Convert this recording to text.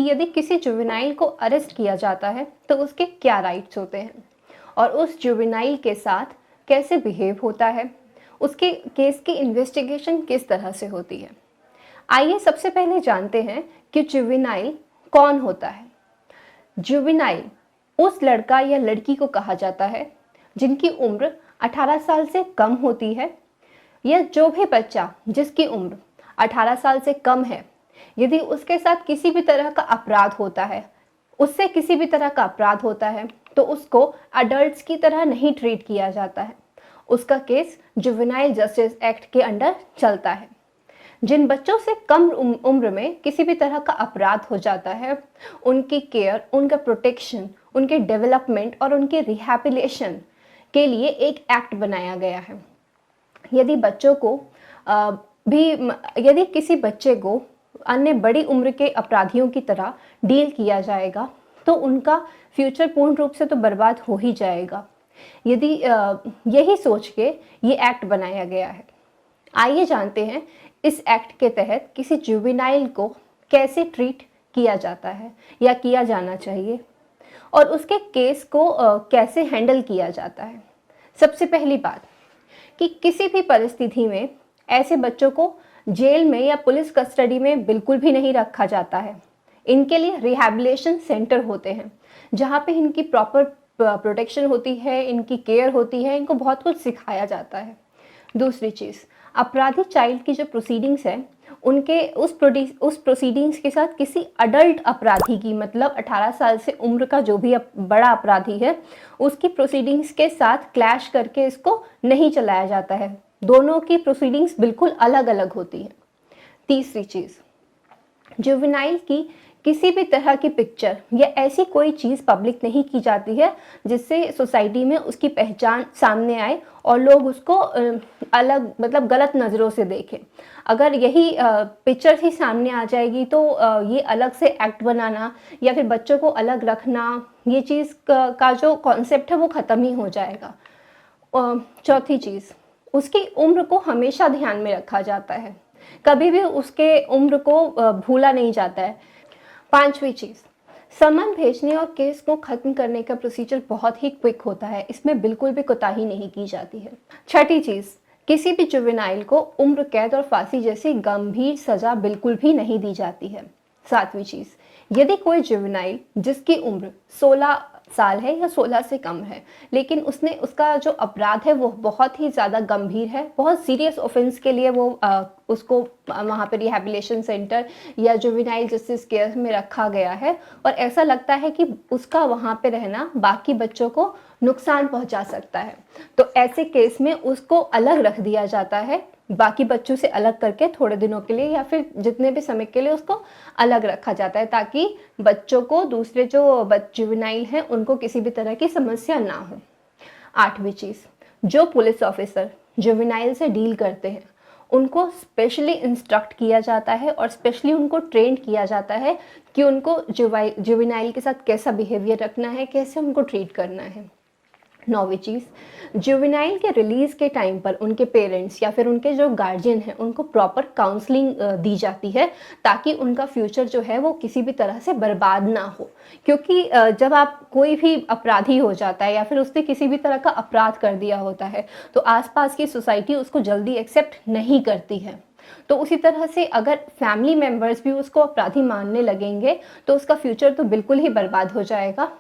कि यदि किसी जुवेनाइल को अरेस्ट किया जाता है तो उसके क्या राइट्स होते हैं और उस जुवेनाइल के साथ कैसे बिहेव होता है, उसके केस की इन्वेस्टिगेशन किस तरह से होती है। आइए सबसे पहले जानते हैं कि जुवेनाइल कौन होता है। जुवेनाइल उस लड़का या लड़की को कहा जाता है जिनकी उम्र 18 साल से कम होती है, या जो भी बच्चा जिसकी उम्र 18 साल से कम है, यदि उसके साथ किसी भी तरह का अपराध होता है, उससे किसी भी तरह का अपराध होता है, तो उसको अडल्ट्स की तरह नहीं ट्रीट किया जाता है। उसका केस जुवेनाइल जस्टिस एक्ट के अंडर चलता है। जिन बच्चों से कम उम्र में किसी भी तरह का अपराध हो जाता है, उनकी केयर, उनका प्रोटेक्शन, उनके डेवलपमेंट और उनके रिहैबिलिटेशन के लिए एक एक्ट बनाया गया है। यदि बच्चों को यदि किसी बच्चे को अन्य बड़ी उम्र के अपराधियों की तरह डील किया जाएगा तो उनका फ्यूचर पूर्ण रूप से तो बर्बाद हो ही जाएगा। यदि यही सोच के ये एक्ट बनाया गया है। आइए जानते हैं इस एक्ट के तहत किसी जुवेनाइल को कैसे ट्रीट किया जाता है या किया जाना चाहिए और उसके केस को कैसे हैंडल किया जाता है। सबसे पहली बात कि किसी भी परिस्थिति में ऐसे बच्चों को जेल में या पुलिस कस्टडी में बिल्कुल भी नहीं रखा जाता है। इनके लिए रिहैबिलिटेशन सेंटर होते हैं जहाँ पे इनकी प्रॉपर प्रोटेक्शन होती है, इनकी केयर होती है, इनको बहुत कुछ सिखाया जाता है। दूसरी चीज़, अपराधी चाइल्ड की जो प्रोसीडिंग्स है उनके उस प्रोसीडिंग्स के साथ किसी अडल्ट अपराधी की, मतलब 18 साल से उम्र का जो भी बड़ा अपराधी है, उसकी प्रोसीडिंग्स के साथ क्लैश करके इसको नहीं चलाया जाता है। दोनों की प्रोसीडिंग्स बिल्कुल अलग अलग होती है। तीसरी चीज़, जुवेनाइल की किसी भी तरह की पिक्चर या ऐसी कोई चीज़ पब्लिक नहीं की जाती है जिससे सोसाइटी में उसकी पहचान सामने आए और लोग उसको अलग, मतलब गलत नज़रों से देखें। अगर यही पिक्चर ही सामने आ जाएगी तो ये अलग से एक्ट बनाना या फिर बच्चों को अलग रखना, ये चीज़ का जो कॉन्सेप्ट है वो ख़त्म ही हो जाएगा। चौथी चीज़, उसकी उम्र को हमेशा ध्यान में रखा जाता है, कभी भी उसके उम्र को भूला नहीं जाता है। पांचवी चीज़, समन भेजने और केस को खत्म करने का प्रोसीजर बहुत ही क्विक होता है, इसमें बिल्कुल भी कोताही नहीं की जाती है। छठी चीज़, किसी भी जुवेनाइल को उम्र कैद और फांसी जैसी गंभीर सजा बिल्कुल भी नहीं दी जाती है। सातवीं चीज़, यदि कोई जुवेनाइल जिसकी उम्र 16 साल है या 16 से कम है, लेकिन उसका जो अपराध है वो बहुत ही ज़्यादा गंभीर है, बहुत सीरियस ऑफेंस के लिए वो उसको वहाँ पे रिहैबिलिटेशन सेंटर या जुवेनाइल जस्टिस केयर में रखा गया है और ऐसा लगता है कि उसका वहाँ पे रहना बाकी बच्चों को नुकसान पहुँचा सकता है, तो ऐसे केस में उसको अलग रख दिया जाता है, बाकी बच्चों से अलग करके थोड़े दिनों के लिए या फिर जितने भी समय के लिए उसको अलग रखा जाता है, ताकि बच्चों को, दूसरे जो जुवेनाइल हैं, उनको किसी भी तरह की समस्या ना हो। आठवीं चीज़, जो पुलिस ऑफिसर जुवेनाइल से डील करते हैं उनको स्पेशली इंस्ट्रक्ट किया जाता है और स्पेशली उनको ट्रेन किया जाता है कि उनको जुवेनाइल के साथ कैसा बिहेवियर रखना है, कैसे उनको ट्रीट करना है। नौवीं चीज़, जुवेनाइल के रिलीज़ के टाइम पर उनके पेरेंट्स या फिर उनके जो गार्जियन हैं उनको प्रॉपर काउंसलिंग दी जाती है ताकि उनका फ्यूचर जो है वो किसी भी तरह से बर्बाद ना हो, क्योंकि जब आप कोई भी अपराधी हो जाता है या फिर उसने किसी भी तरह का अपराध कर दिया होता है तो आसपास की सोसाइटी उसको जल्दी एक्सेप्ट नहीं करती है। तो उसी तरह से अगर फैमिली मेम्बर्स भी उसको अपराधी मानने लगेंगे तो उसका फ्यूचर तो बिल्कुल ही बर्बाद हो जाएगा।